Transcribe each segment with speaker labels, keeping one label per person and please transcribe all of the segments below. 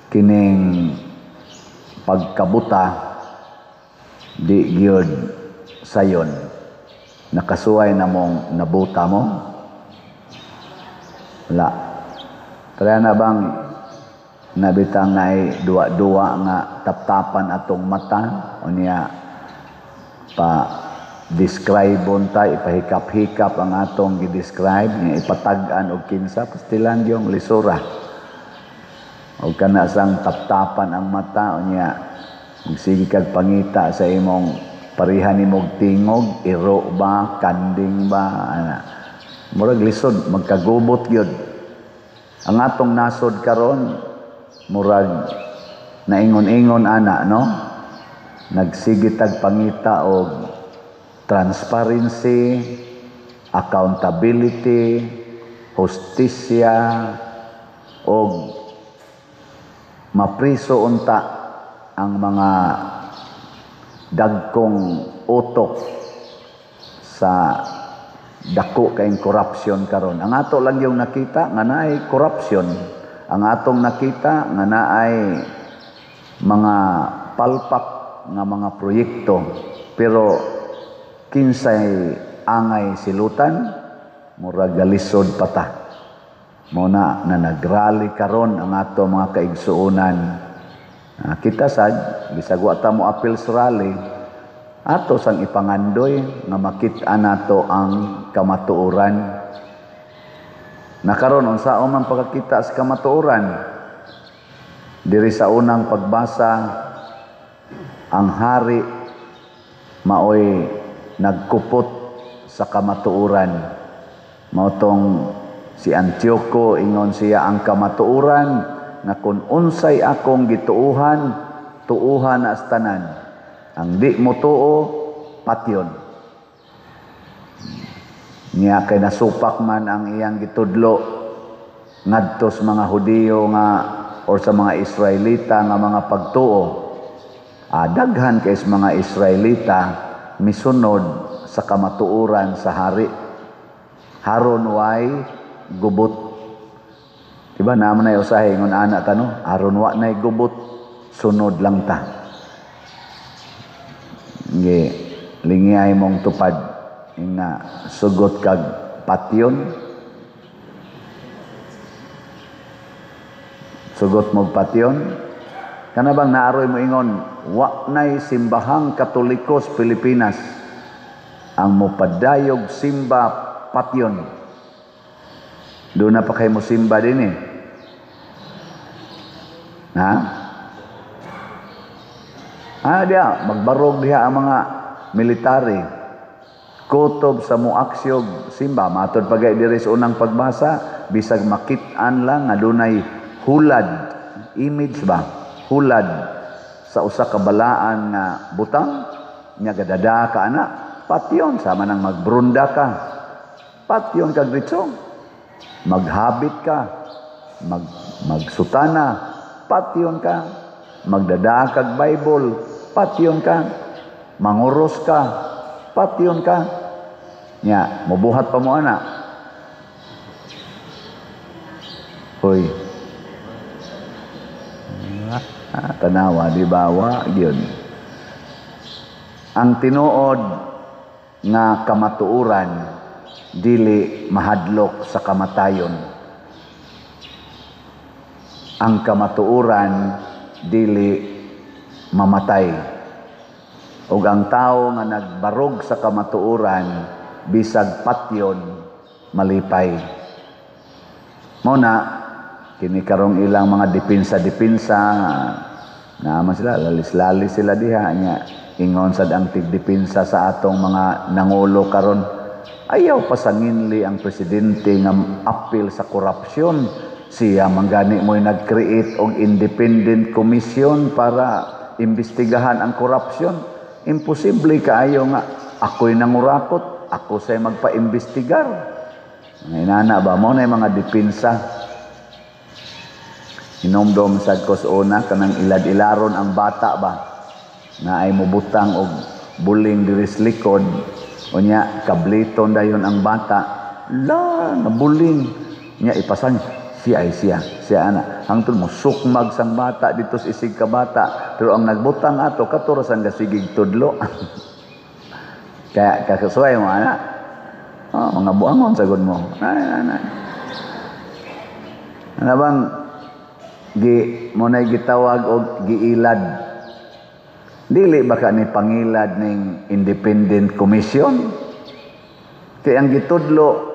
Speaker 1: kining pagkabuta di gyud sayon nakasuway na mong nabuta mo wala kaya na bang nabitang na duwa-duwa nga taptapan atong mata o niya pa describe ta ipahikap-hikap ang atong gi-describe niya ipatag-an og kinsa pastilan yung lisura o kana sang taptapan ang mata o niya sige kag pangita sa imong parihan nimong tingog iro ba kanding ba ana murag lisod magkagubot gyud ang atong nasod karon murag naingon-ingon ana no nagsigit tag pangita og transparency, accountability, hustisya, o mapriso unta ang mga dagkong utok sa dako kayong korupsyon karon. Ang ato lang yung nakita nga naay korupsyon. Ang atong nakita nga naay mga palpak nga mga proyekto. Pero kinsay angay silutan murag galisod pata muna na nagrally karon ang ato mga kaigsuonan kita sad bisag wa ta mo appeal sa rally ato sang ipangandoy nga makit-an nato ang kamatuoran na karon unsaon man pagkakita sa kamatuoran diri sa unang pagbasa ang hari maoy nagkupot sa kamatuoran. Mautong si Antioco ingon siya ang kamatuoran na kung unsay akong gituuhan, tuuhan na tanan. Ang di mo tuo, patyon. Niya kay nasupak man ang iyang gitudlo ngadto sa mga Hudiyo nga or sa mga Israelita nga mga pagtuo. Daghan kay sa mga Israelita misunod sa kamatuoran sa hari. Haron way gubot. Diba naman na usahay ngon anak ta no? Haron wa nay gubot, sunod lang ta. Ngi lingiyay mong tupad ina sugot kag patyon. Sugot mo patyon. Kana bang naaroy mo ingon, wa nay simbahang Katolikos Pilipinas ang mopadayog simba patyon. Doon na pa kayo mo simba din eh. Ha? Diya, magbarog diha ang mga military. Kutob sa muaksyog simba. Matod pagay diri sa unang pagbasa, bisag makit-an lang nga dunay hulad. Image ba? Hulad sa usa ka balaan nga butang nya gadada ka ana patyon sama nang magbrunda ka patyon kag ritsong maghabit ka magsutana patyon ka magdada kag Bible patyon ka manguros ka patyon ka nya mobuhat pa mo ana hoy tanawa di bawa gyud ang tinuod nga kamatuoran dili mahadlok sa kamatayon ang kamatuoran dili mamatay ug ang tawo nga nagbarog sa kamatuoran bisag patyon malipay mo na kini karong ilang mga depensa naman sila lalis-lalis sila diha nya ingon sad ang tigdepensa sa atong mga nangulo karon ayaw pasanginli ang presidente nga appeal sa korupsyon siya manggani mo'y nag-create og independent commission para imbestigahan ang korupsyon imposible kaayo nga ako'y nangurakot ako say magpa-imbestigar inana ba mo na mga depensa Inomdom sad ko sa una kanang ilad-ilaron ang bata ba na ay mubutang og buling diri sa likod unya kabliton dayon ang bata la nabuling nya ipasan siya ana. Hangtod mo sukmag sang bata dito sa isig ka bata, pero ang nagbutang ato katurasan ka sigig tudlo. Kaya kakasuway mo ana. Mga buangon sagod mo. Ana. Ano bang mo na gitawag og giilad? Dili baka ni pangilad ning independent commission? Kaya ang gitudlo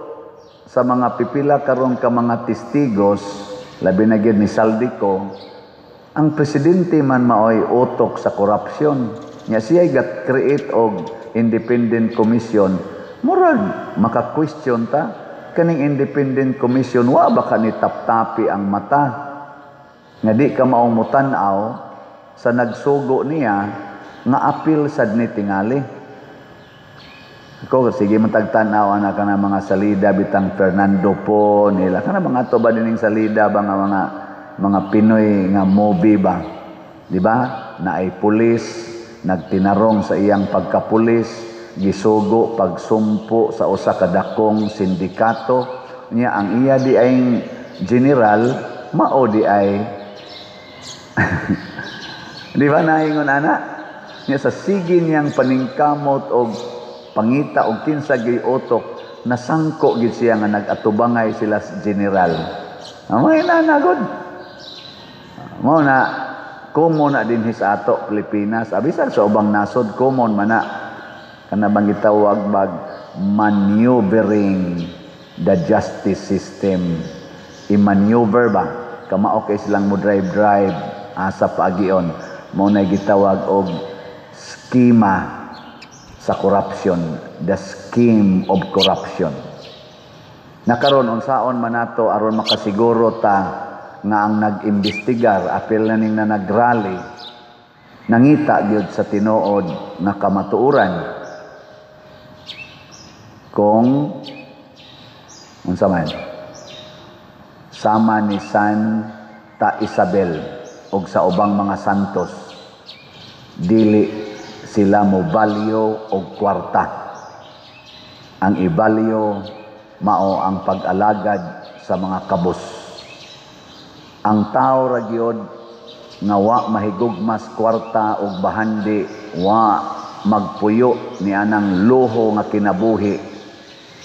Speaker 1: sa mga pipila karon ka mga testigos, labi na gyud ni Saldico, ang presidente man maoy utok sa korupsyon. Nya siya gat-create og independent commission. Murag maka-question ta kaning independent commission wa baka ni taptapi ang mata. Nga di ka maong mutan-aw sa nagsugo niya nga apil sad ni tingali. Ako, sige matagtanaw na ka na mga salida bitang Fernando po nila. Kana mga to ba dining salida ba nga mga Pinoy nga movie ba? Di ba? Na ay pulis, nagtinarong sa iyang pagkapulis, gisugo, pagsumpo sa usa ka dakong sindikato. Niya ang iya di ay general, mao di ay di ba naingon ana? Niya sa sige niyang paningkamot og pangita og kinsa gay utok nasangko gid siya nga nagatubangay sila sa general. Amay na nagod. Mo na common na din sa ato Pilipinas, abisan sa ubang nasod common man na kana bang gitawag bag maneuvering the justice system. I-maneuver ba kamao kay silang mo drive asa paagion mo na gitawag og skema sa corruption, the scheme of corruption. Nakaron unsaon man nato aron makasiguro ta nga ang nag-imbestigar apil na ning na nagrally nangita gyud sa tinuod nga kamatuoran kung unsa man sama ni Santa Isabel ug sa ubang mga santos dili sila mo balyo og kwarta. Ang ibalyo mao ang pag-alagad sa mga kabus. Ang tao ra gyud nga wa mahigugmas kwarta og bahandi, wa magpuyo ni anang luho nga kinabuhi,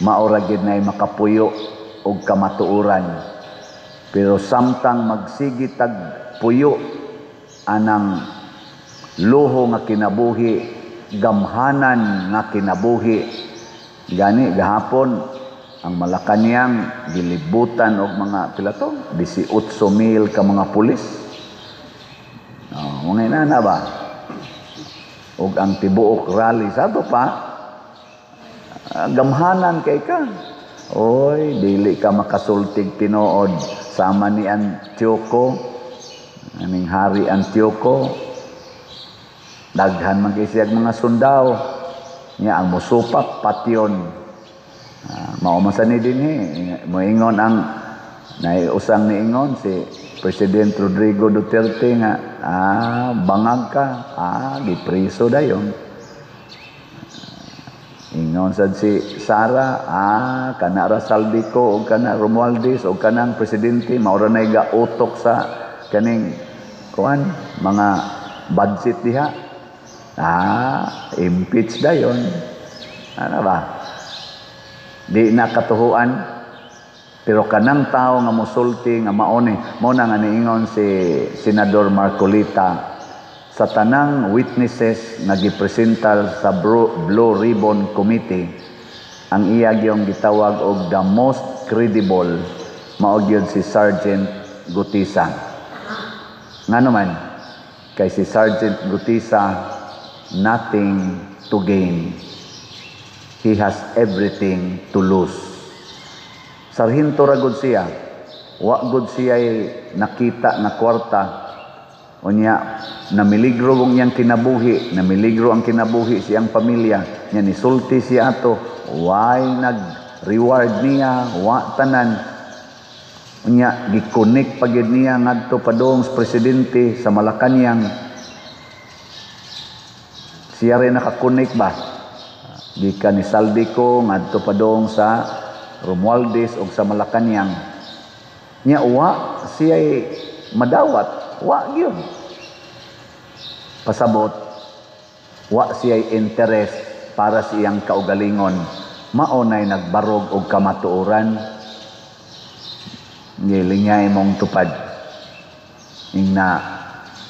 Speaker 1: mao ra gyud nay makapuyo og kamatuoran. Pero samtang magsigitag puyo anang luho nga kinabuhi, gamhanan nga kinabuhi, gani gahapon ang Malacañang gilibutan og mga pilato 18,000 ka mga pulis. Mga inana ba? Og ang tibuok rally sa to pa gamhanan kay ka. Oy, dili ka makasultig tinuod sama ni Antioco, aning Hari Antioco. Daghan man kay siyang mga sundao niya ang musupak patyon. Mao man ni dinhi moingon ang naiusang niingon si President Rodrigo Duterte nga bangag ka gipriso dayon. Ingon sad si Sara kana ra Saldico o kana Romualdez o kanang presidente mao ra nay gautok sa kaning kuan mga budget diha. Impeach dayon. Ano ba? Di na katuhuan. Pero kanang tao nga musulti nga maone, mao na nga niingon si Senador Marcolita sa tanang witnesses nga gipresentar sa Blue Ribbon Committee, ang iya gyung gitawag og the most credible mao gyud si Sergeant Gutisa. Ngano man kay si Sergeant Gutisa nothing to gain. He has everything to lose. Sarhinto ra gud siya. Wa gud siya nakita na kwarta. Unya namiligro ang iyang kinabuhi, namiligro ang kinabuhi siyang pamilya. Nya nisulti siya ato, why nag-reward niya, wa tanan. Unya gikonek pagid niya ngadto padong sa presidente sa Malacañang. Siya rin nakakunik ba? Gikan ni Saldico ngadto padong sa Romualdez o sa Malacañang. Nya wa siya'y madawat, wa gyud. Pasabot, wa siya'y interest para siyang kaugalingon, maunay nagbarog og kamatuoran. Ngilingay mong tupad. Ingna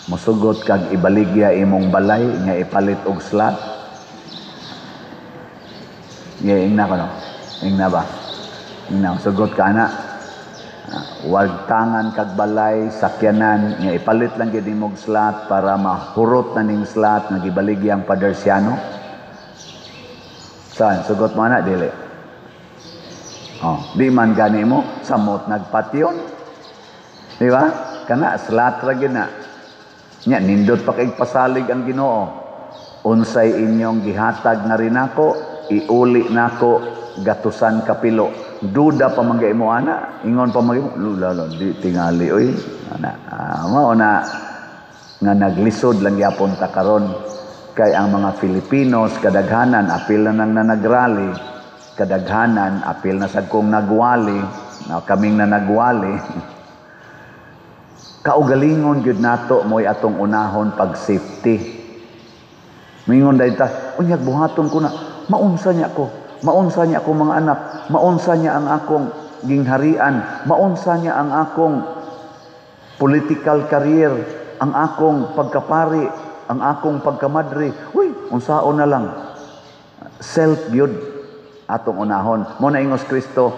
Speaker 1: mosugot kag ibaligya imong balay nga ipalit og slot. Ingna ko no. Ingna ba? Ingna sugot ka na. Wag tangan kag balay sakyanan nga ipalit lang gid imong slot para mahurot na ning slot nga gibaligya ang padersyano. Saan sugot mo na dili? Di man gani mo samot nagpatyon. Di ba? Kana slot ra gyud na. Nya nindot pa kay pasalig ang Ginoo. Unsay inyong gihatag na rin ako, iuli nako gatusan kapilo. Duda pa manggay mo ana, ingon pa manggay mo, lalo di tingali oy. Ana, mao na nga naglisod lang yapon ta karon kay ang mga Filipinos kadaghanan apil na nang nanagrali, kadaghanan apil na sad kong nagwali, na kaming na nagwali. Kaugalingon gyud nato moy atong unahon pag safety. Mingon dayta, unyag buhaton ko na, maunsa niya ko, maunsa niya ako mga anak, maunsa niya ang akong gingharian, maunsa niya ang akong political career, ang akong pagkapari, ang akong pagkamadre. Uy, unsaon na lang. Self gyud atong unahon. Mo na ingos Kristo,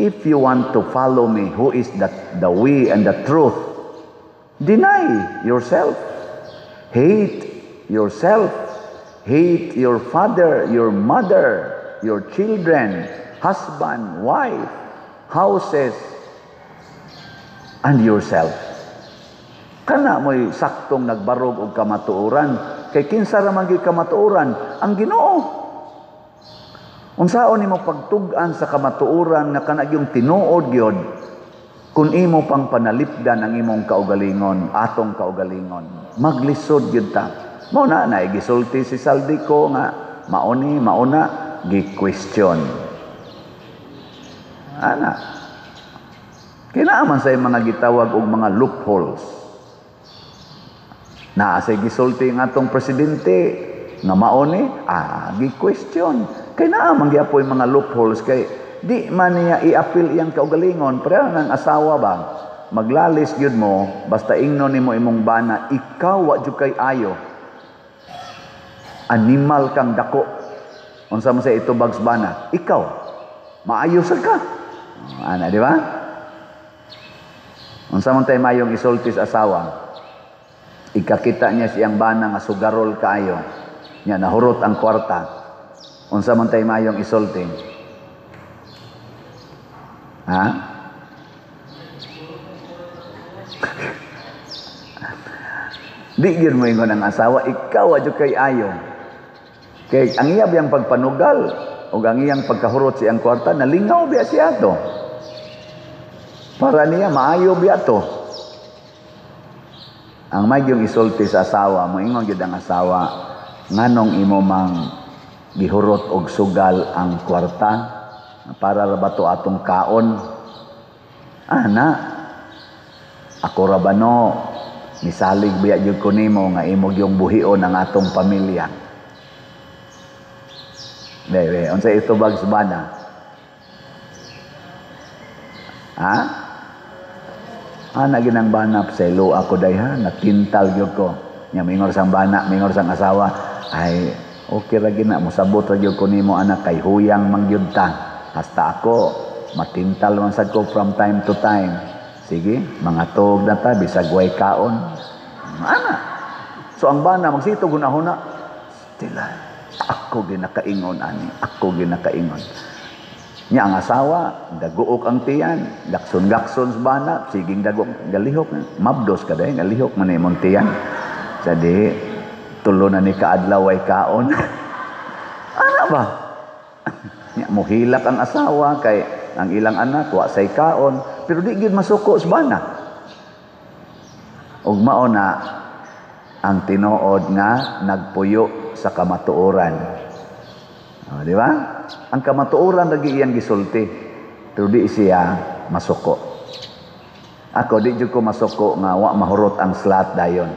Speaker 1: if you want to follow me, who is the way and the truth, deny yourself. Hate yourself. Hate your father, your mother, your children, husband, wife, houses, and yourself. Kana mo'y saktong nagbarog og kamatuoran. Kay kinsa ra man gyud kamatuoran? Ang Ginoo. Unsaon nimo pagtug-an sa kamatuoran nga kana gyung tinuod gyud kun imo pang panalipdan ang imong kaugalingon, atong kaugalingon. Maglisod gyud ta. Mao na gisulti si Saldico nga mauna gi-question. Ana. Kinaaman sa mga gitawag og mga loopholes. Na sa gisulti ng atong presidente nga mauni, gi-question. Kay naaman gyapon mga loopholes kay di man niya i-appeal iyang kaugalingon, pero ang asawa ba maglalis gyud mo basta ingnon nimo imong bana, ikaw wa jud kay ayo. Animal kang dako. Unsa man sa ito bags bana? Ikaw maayo sad ka. Ana, di ba? Unsa man tay mayong isulti sa asawa? Ikakita niya siyang bana nga sugarol kaayo. Nya nahurot ang kwarta. Unsa man tay mayong isulti? Ha? Di gyud mo ingon ang asawa, ikaw adyo kay ayo. Kay ang iya biyang pagpanugal o ang iyang pagkahurot siyang kwarta, nalingaw biya siya to. Para niya maayo biya to. Ang may yung isulti sa asawa, moingon gyud ang asawa, nganong imo mang gihurot og sugal ang kwarta para ra ba to atong kaon? Ana, ako ra ba no, misalig biya gyud ko nimo nga imo yung buhion ang atong pamilya. Dere, unsa ito bags bana? Ha? Ana ginang bana sa ilo ako dayha, natintal gyud ko. Nya mingor sang bana, mingor sang asawa, ay okay ra gina mosabot ra gyud ko nimo anak kay huyang mangyud ta. Hasta ako matintal man sad ko from time to time. Sige, mga tuog na ta bisag way kaon. Ana. So ang bana magsito gunahuna. Tila. Ako ginakaingon ani, ako ginakaingon. Nya ang asawa, daguok ang tiyan, gakson-gakson sa bana, siging daguok, galihok, mabdos ka dahi, galihok man imong tiyan. Sadi, tulo na ni kaadlaw ay kaon. Ano ba? Nya muhilak ang asawa, kay ang ilang anak, wa say kaon, pero di gyud masuko sa bana. Ug mao na ang tinuod nga nagpuyo sa kamatuoran. O, di ba? Ang kamatuoran lagi iyang gisulti. Pero di siya masuko. Ako di jud ko masuko nga wa mahurot ang slot dayon.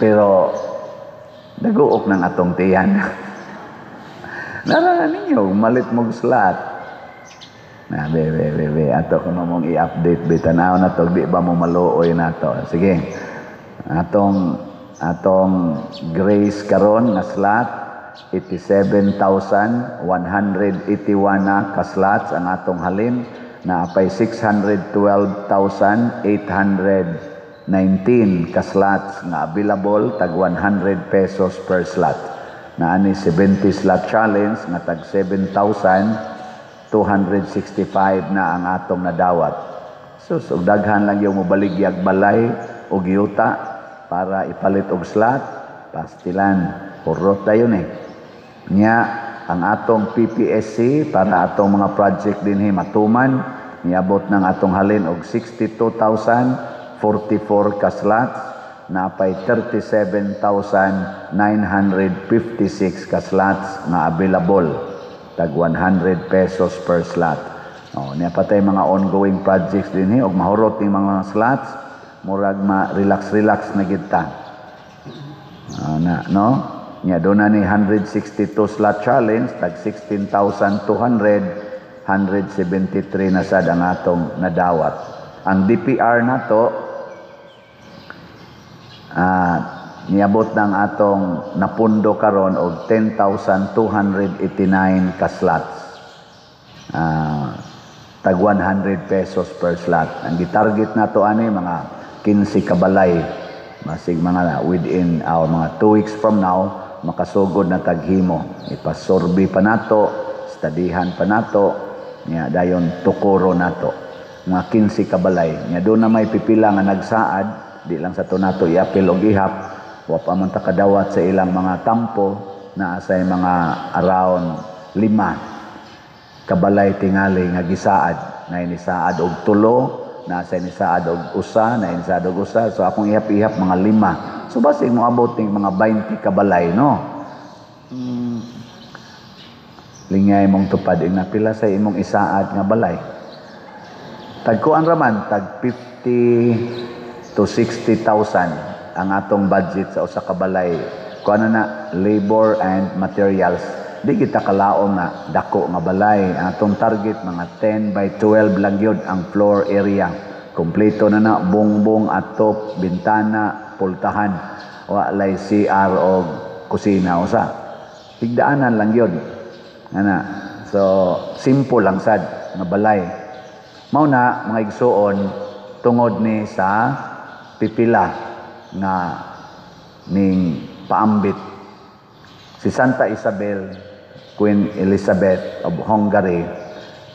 Speaker 1: Pero daguok ng atong tiyan. Nara ninyo malit mog slot. Na be ato kuno mong i-update bitanaw na to di ba mo maluoy nato. Sige. Atong grace karon nga slot 87,181 na ka slots ang atong halin na apay 612,819 ka slots nga available tag 100 pesos per slot. Na ani 70 slot challenge nga tag 7,265 na ang atong nadawat. So daghan lang yung mobaligyag balay o giyuta para ipalit og slot, pastilan, purot dayon Nya ang atong PPSC para atong mga project dinhi matuman niabot ng atong halin og 62,044 ka slots na pay 37,956 ka slots nga available tag 100 pesos per slot. Niya patay mga ongoing projects dinhi og mahurot ni mga slots murag ma-relax na gid ta. No? Nya doon na ni 162 slot challenge, tag 16,200, 173 na sad ang atong nadawat. Ang DPR na to, niabot ng atong napundo karon og 10,289 ka slots. Tag 100 pesos per slot. Ang gitarget na to ani mga 15 kabalay. Masig mga within mga 2 weeks from now, makasugod na taghimo. Ipasorbi pa nato, studihan pa nato, niya dayon tukuro nato. Mga 15 kabalay. Niya doon na may pipila nga nagsaad, di lang sa to nato iapil og ihap, wa pa man ta kadawat sa ilang mga tampo na asay mga around 5 kabalay tingali nga gisaad. Na inisaad og 3, na asay nisaad og usa, na inisaad og usa. So akong ihap-ihap mga 5. So basig mo abot ng mga 20 kabalay, no? Lingay mong tupad ing napila sa imong isaad nga balay. Tagkuan raman tag 50 to 60,000 ang atong budget sa usa ka balay. Kuan na labor and materials. Di kita kalaom na dako nga balay. Ang atong target mga 10 by 12 lang yun ang floor area. Kompleto na bongbong, atop, bintana, pultahan, walay CR o kusina usa. Higdaanan lang yun. So simple lang sad nga balay. Mao na mga igsuon tungod ni sa pipila nga ning paambit si Santa Isabel, Queen Elizabeth of Hungary,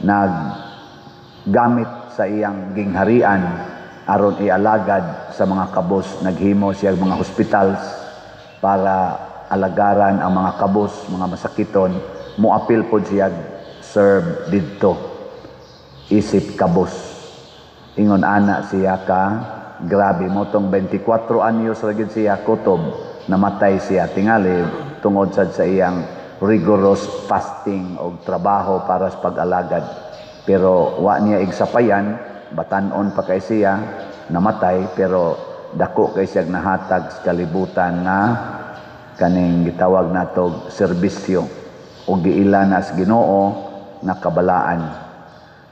Speaker 1: naggamit sa iyang gingharian aron ialagad sa mga kabos. Naghimo siya mga hospitals para alagaran ang mga kabos, mga masakiton. Muapil po siya serve didto isip kabos. Ingon ana siya ka grabe mo tong 24 anyos ra gid siya kutob, namatay siya tingali tungod sad sa iyang rigorous fasting og trabaho para sa pag-alagad. Pero wa niya igsapayan, batanon pa kay siya, namatay, pero dako kay siya nahatag sa kalibutan na kaning gitawag natog serbisyo o giila na sa Ginoo na kabalaan.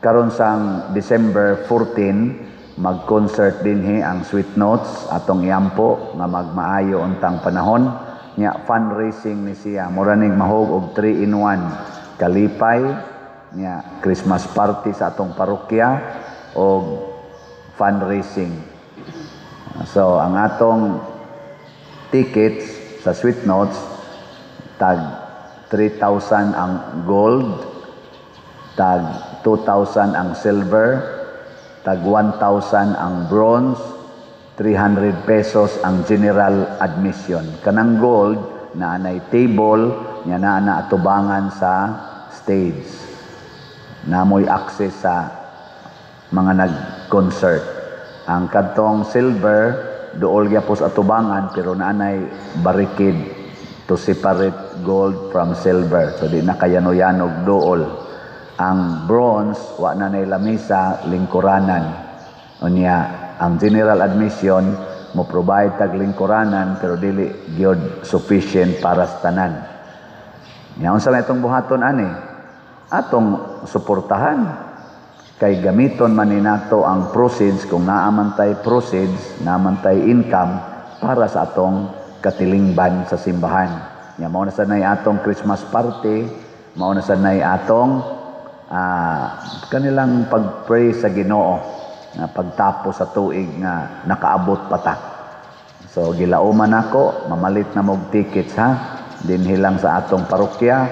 Speaker 1: Karon sang December 14, mag-concert dinhi ang Sweet Notes atong iampo nga magmaayo untang panahon. Nya fundraising ni siya, mura ning mahog og 3-in-1, kalipay, nya Christmas party sa atong parokya og fundraising. So ang atong tickets sa Sweet Notes tag 3,000 ang gold, tag 2,000 ang silver, tag 1,000 ang bronze, 300 pesos ang general admission. Kanang gold na anay table nya na atubangan sa stage. Namoy access sa mga nag-concert. Ang kadtong silver duol gyapos atubangan pero naanay barricade to separate gold from silver. So di na kayano-yanog duol. Ang bronze wa na nay lamisa lingkuranan. Unya ang general admission mo provide tag lingkuranan pero dili gyud sufficient para sa tanan. Nya unsa may itong buhaton ani? Atong suportahan kay gamiton man ni nato ang proceeds kung naaman tay proceeds, naaman tay income para sa atong katilingban sa simbahan. Nya mao na sanay atong Christmas party, mao na sanay atong kanilang pag-pray sa Ginoo na pagtapos sa tuig nga nakaabot pa ta. So gilauman ako, mamalit na mog tickets ha. Dinhi lang sa atong parokya,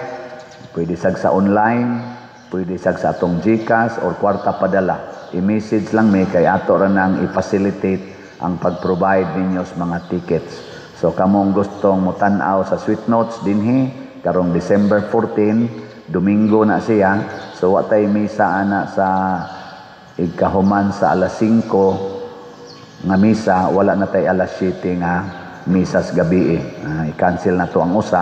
Speaker 1: pwede sag sa online, pwede sag sa atong GCash or kwarta padala. I-message lang may kay ato ra nang i-facilitate ang pag-provide ninyo sa mga tickets. So kamong gustong mutan-aw sa Sweet Notes dinhi karong December 14, Domingo na siya. So wa tay misa ana sa igkahuman sa alas 5 nga misa, wala na tay alas 7 nga misa sa gabi. I-cancel na to ang usa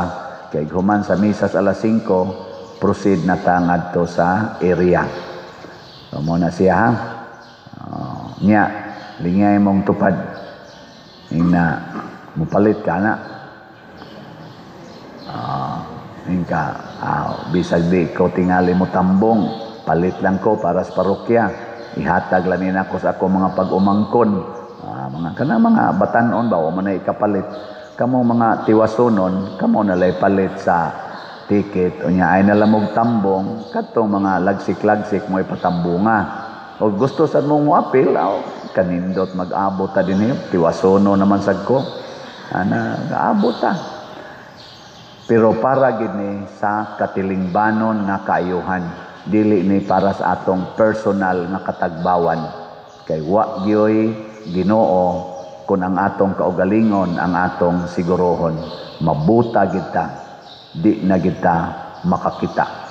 Speaker 1: kay human sa misa sa alas 5 proceed na ta ngadto sa area. So mo na siya ha. Nya lingay mong tupad ina mupalit ka na. Bisag di ko tingali mo tambong, palit lang ko para sa parokya. Ihatag lang nina ko sa ako mga pag-umangkon. Mga batanon ba o mo na ikapalit. Kamo mga tiwasonon, kamo na lay palit sa ticket. Unya ay nalamog tambong, katong mga lagsik-lagsik mo ipatambunga. O gusto sa mong apil, kanindot mag-abot ta din tiwasono naman sad ko. Gaabot ta. Pero para gid ni sa katilingbanon nga kaayuhan, dili ni para sa atong personal nga katagbawan. Kay wa gyoy Ginoo kun ang atong kaugalingon ang atong sigurohon. Mabuta gid ta, di na gid ta makakita.